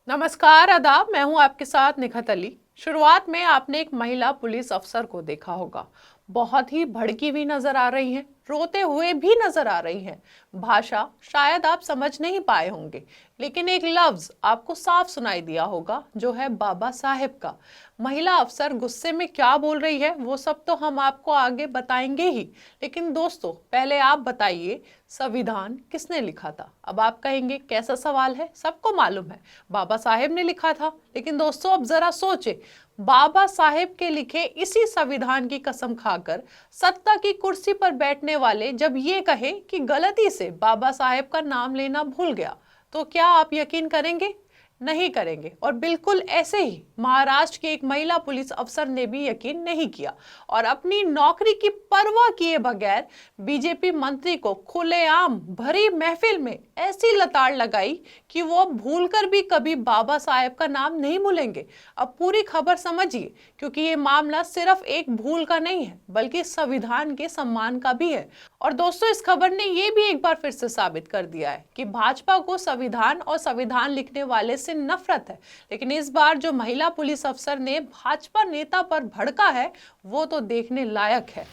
नमस्कार, आदाब, मैं हूं आपके साथ निखत अली। शुरुआत में आपने एक महिला पुलिस अफसर को देखा होगा, बहुत ही भड़की हुई नजर आ रही हैं, रोते हुए भी नजर आ रही हैं। भाषा शायद आप समझ नहीं पाए होंगे, लेकिन एक लफ्ज आपको साफ सुनाई दिया होगा, जो है बाबा साहेब का। महिला अफसर गुस्से में क्या बोल रही है वो सब तो हम आपको आगे बताएंगे ही, लेकिन दोस्तों पहले आप बताइए, संविधान किसने लिखा था? अब आप कहेंगे कैसा सवाल है, सबको मालूम है बाबा साहेब ने लिखा था। लेकिन दोस्तों अब जरा सोचे, बाबा साहेब के लिखे इसी संविधान की कसम खाकर सत्ता की कुर्सी पर बैठने वाले जब ये कहे कि गलती से बाबा साहेब का नाम लेना भूल गया, तो क्या आप यकीन करेंगे? नहीं करेंगे। और बिल्कुल ऐसे ही महाराष्ट्र की एक महिला पुलिस अफसर ने भी यकीन नहीं किया और अपनी नौकरी की परवाह किए बगैर बीजेपी मंत्री को खुलेआम भरी महफिल में ऐसी लताड़ लगाई कि वो भूलकर भी कभी बाबा साहेब का नाम नहीं भूलेंगे। अब पूरी खबर समझिए, क्योंकि ये मामला सिर्फ एक भूल का नहीं है, बल्कि संविधान के सम्मान का भी है। और दोस्तों इस खबर ने ये भी एक बार फिर से साबित कर दिया है कि भाजपा को संविधान और संविधान लिखने वाले से नफरत है। लेकिन इस बार जो महिला पुलिस अफसर ने भाजपा नेता पर भड़का है वो तो देखने लायक है।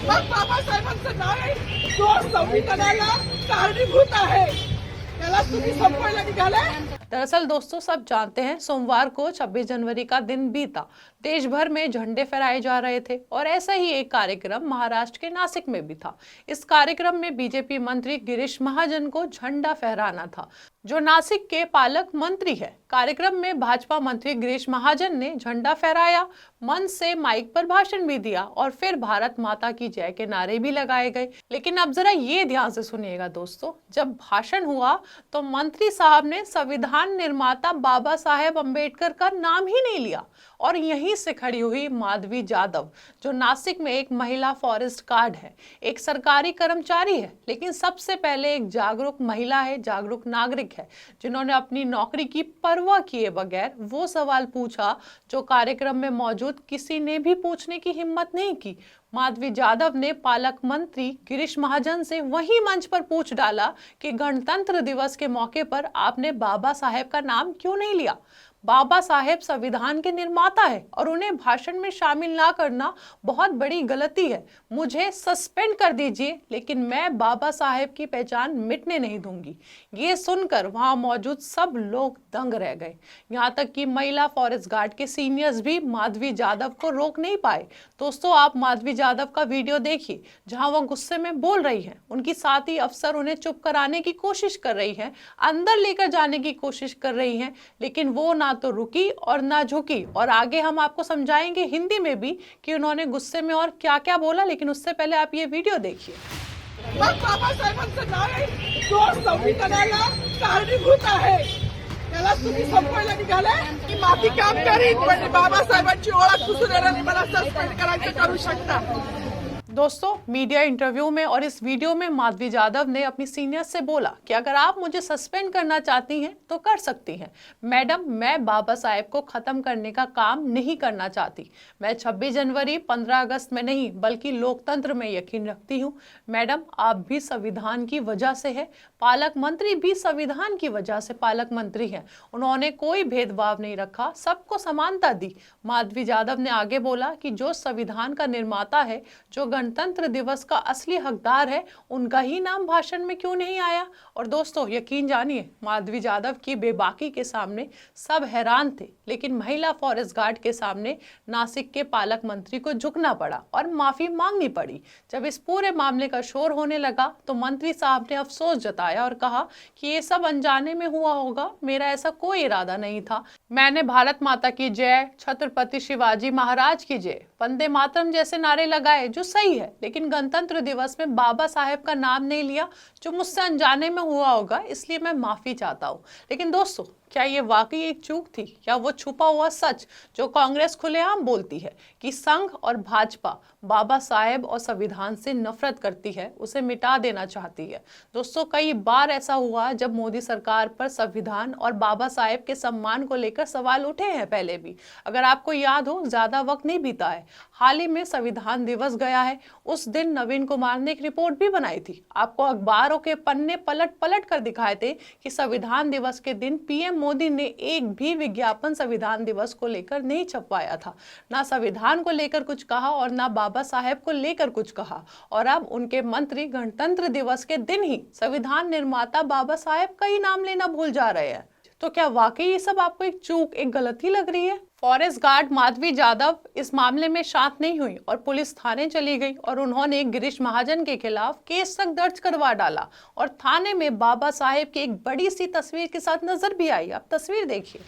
बाबा साहेबांचं नाव जो संविधानाला कारणीभूत आहे त्याला तुम्ही संपवायला निघाले। दरअसल दोस्तों सब जानते हैं, सोमवार को 26 जनवरी का दिन बीता, देश भर में झंडे फहराए जा रहे थे और ऐसा ही एक कार्यक्रम महाराष्ट्र के नासिक में भी था। इस कार्यक्रम में बीजेपी मंत्री गिरीश महाजन को झंडा फहराना था, जो नासिक के पालक मंत्री है। कार्यक्रम में भाजपा मंत्री गिरीश महाजन ने झंडा फहराया, मंच से माइक पर भाषण भी दिया और फिर भारत माता की जय के नारे भी लगाए गए। लेकिन अब जरा ये ध्यान से सुनिएगा दोस्तों, जब भाषण हुआ तो मंत्री साहब ने संविधान निर्माता बाबा साहेब अम्बेडकर का नाम ही नहीं लिया। और यहीं से खड़ी हुई माधवी जाधव, जो नासिक में एक महिला फॉरेस्ट गार्ड है, एक सरकारी कर्मचारी है, लेकिन सबसे पहले एक जागरूक महिला है, जागरूक नागरिक है, जिन्होंने अपनी नौकरी की परवाह किए बगैर वो सवाल पूछा जो कार्यक्रम में मौजूद किसी ने भी पूछने की हिम्मत नहीं की। माधवी जाधव ने पालक मंत्री गिरीश महाजन से वही मंच पर पूछ डाला कि गणतंत्र दिवस के मौके पर आपने बाबा साहेब का नाम क्यों नहीं लिया? बाबा साहेब संविधान के निर्माता है और उन्हें भाषण में शामिल ना करना बहुत बड़ी गलती है। मुझे सस्पेंड कर दीजिए, लेकिन मैं बाबा साहेब की पहचान मिटने नहीं दूंगी। ये सुनकर वहां मौजूद सब लोग दंग रह गए। यहाँ तक कि महिला फॉरेस्ट गार्ड के सीनियर्स भी माधवी जाधव को रोक नहीं पाए। दोस्तों आप माधवी जाधव का वीडियो देखिए, जहां वो गुस्से में बोल रही हैं। उनकी साथी अफसर उन्हें चुप कराने की कोशिश कर रही है, अंदर लेकर जाने की कोशिश कर रही है, लेकिन वो ना तो रुकी और ना झुकी। और आगे हम आपको समझाएंगे हिंदी में भी कि उन्होंने गुस्से में और क्या क्या बोला, लेकिन उससे पहले आप ये वीडियो देखिए। बाबा साहेबांचं नाव जो संविधानाला कारणीभूत आहे त्याला तुम्ही संपवायला निघाले की माफी काम करीन, पण बाबा साहेबांची ओळख पुसून येणारी मला सस्पेंड करायचं करू शकता। दोस्तों मीडिया इंटरव्यू में और इस वीडियो में माधवी जाधव ने अपनी सीनियर से बोला कि अगर आप मुझे सस्पेंड करना चाहती हैं तो कर सकती हैं मैडम, मैं बाबा साहेब को खत्म करने का काम नहीं करना चाहती। मैं 26 जनवरी 15 अगस्त में नहीं बल्कि लोकतंत्र में यकीन रखती हूँ। मैडम आप भी संविधान की वजह से है, पालक मंत्री भी संविधान की वजह से पालक मंत्री हैं। उन्होंने कोई भेदभाव नहीं रखा, सबको समानता दी। माधवी जाधव ने आगे बोला कि जो संविधान का निर्माता है, जो गणतंत्र दिवस का असली हकदार है, उनका ही नाम भाषण में क्यों नहीं आया? और दोस्तों यकीन जानिए, माधवी जाधव की बेबाकी के सामने सब हैरान थे, लेकिन महिला फॉरेस्ट गार्ड के सामने नासिक के पालक मंत्री को झुकना पड़ा और माफी मांगनी पड़ी। जब इस पूरे मामले का शोर होने लगा तो मंत्री साहब ने अफसोस जताया और कहा कि ये सब अनजाने में हुआ होगा, मेरा ऐसा कोई इरादा नहीं था। मैंने भारत माता की जय, छत्रपति शिवाजी महाराज की जय, वंदे मातरम जैसे नारे लगाए, जो सही है, लेकिन गणतंत्र दिवस में बाबा साहेब का नाम नहीं लिया, जो मुझसे अनजाने में हुआ होगा, इसलिए मैं माफी चाहता हूँ। लेकिन दोस्तों क्या ये वाकई एक चूक थी या वो छुपा हुआ सच जो कांग्रेस खुलेआम बोलती है कि संघ और भाजपा बाबा साहेब और संविधान से नफरत करती है, उसे मिटा देना चाहती है। दोस्तों, कई बार ऐसा हुआ जब मोदी सरकार पर संविधान और बाबा साहेब के सम्मान को लेकर सवाल उठे हैं पहले भी। अगर आपको याद हो, ज्यादा वक्त नहीं बीता है, हाल ही में संविधान दिवस गया है। उस दिन नवीन कुमार ने एक रिपोर्ट भी बनाई थी। आपको अखबारों के पन्ने पलट पलट कर दिखाए थे कि संविधान दिवस के दिन पीएम मोदी ने एक भी विज्ञापन संविधान दिवस को लेकर नहीं छपवाया था। ना संविधान को लेकर कुछ कहा और ना बाबा साहेब को लेकर कुछ कहा। और अब उनके मंत्री गणतंत्र दिवस के दिन ही संविधान निर्माता बाबा साहेब का ही नाम लेना भूल जा रहे हैं। तो क्या वाकई ये सब आपको एक चूक, एक गलती लग रही है? फॉरेस्ट गार्ड माधवी जाधव इस मामले में शांत नहीं हुई और पुलिस थाने चली गई और उन्होंने गिरीश महाजन के खिलाफ केस तक दर्ज करवा डाला और थाने में बाबा साहेब की एक बड़ी सी तस्वीर के साथ नजर भी आई। आप तस्वीर देखिए।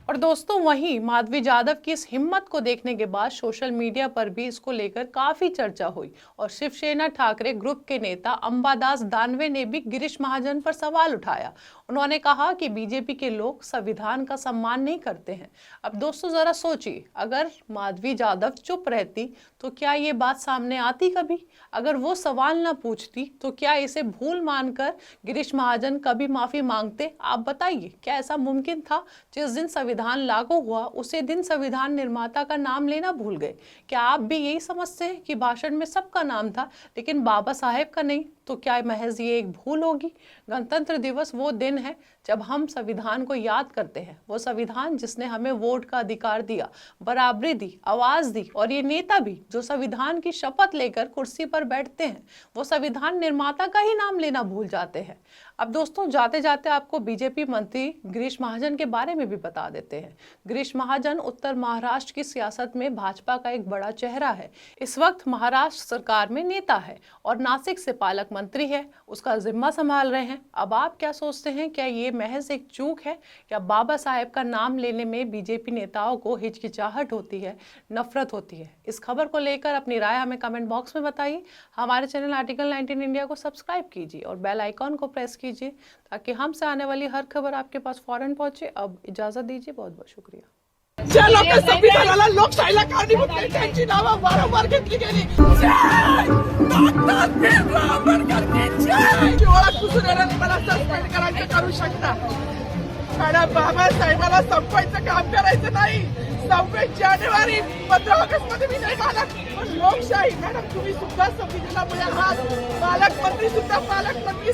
और दोस्तों, वहीं माधवी जाधव की इस हिम्मत को देखने के बाद सोशल मीडिया पर भी इसको लेकर काफी चर्चा हुई और शिवसेना ठाकरे ग्रुप के नेता अंबादास दानवे ने भी गिरीश महाजन पर सवाल उठाया। उन्होंने कहा कि बीजेपी के लोग संविधान का सम्मान नहीं करते हैं। अब दोस्तों, जरा सोचिए, अगर माधवी जाधव चुप रहती तो क्या ये बात सामने आती कभी? अगर वो सवाल ना पूछती तो क्या इसे भूल मानकर गिरीश महाजन कभी माफी मांगते? आप बताइए, क्या ऐसा मुमकिन था? जिस दिन संविधान लागू हुआ उसी दिन संविधान निर्माता का नाम लेना भूल गए। क्या आप भी यही समझते हैं कि भाषण में सबका नाम था लेकिन बाबा साहेब का नहीं? तो क्या महज ये एक भूल होगी? गणतंत्र दिवस वो दिन है जब हम संविधान को याद करते हैं। वो संविधान जिसने हमें वोट का अधिकार दिया, बराबरी दी, आवाज दी, और ये नेता भी जो संविधान की शपथ लेकर कुर्सी पर बैठते हैं, वो संविधान निर्माता का ही नाम लेना भूल जाते हैं। अब दोस्तों, जाते जाते आपको बीजेपी मंत्री गिरीश महाजन के बारे में भी बता देते हैं। गिरीश महाजन उत्तर महाराष्ट्र की सियासत में भाजपा का एक बड़ा चेहरा है। इस वक्त महाराष्ट्र सरकार में नेता है और नासिक से पालक मंत्री है, उसका जिम्मा संभाल रहे हैं। अब आप क्या सोचते हैं, क्या ये महज एक चूक है या बाबा साहेब का नाम लेने में बीजेपी नेताओं को हिचकिचाहट होती है, नफरत होती है? इस खबर को लेकर अपनी राय हमें कमेंट बॉक्स में बताइए। हमारे चैनल आर्टिकल 19 इंडिया को सब्सक्राइब कीजिए और बेल आइकॉन को प्रेस कीजिए ताकि हमसे आने वाली हर खबर आपके पास फौरन पहुंचे। अब इजाजत दीजिए, बहुत बहुत शुक्रिया। ज्या लोक संविधानाला, लोकशाहीला कारणीभूत नाही त्यांची नावं वारंवार घेतली गेली। ओळख पुसून येणारी मला सस्पेंड करायचं करू शकता, पण बाबासाहेबाला संपवायचं काम करायचं नाही। 26 जानेवारी 15 ऑगस्ट मध्ये मी नाही मानत, पण लोकशाही मॅडम तुम्ही सुद्धा संविधानामुळे आहात, पालकमंत्री सुद्धा पालकमंत्री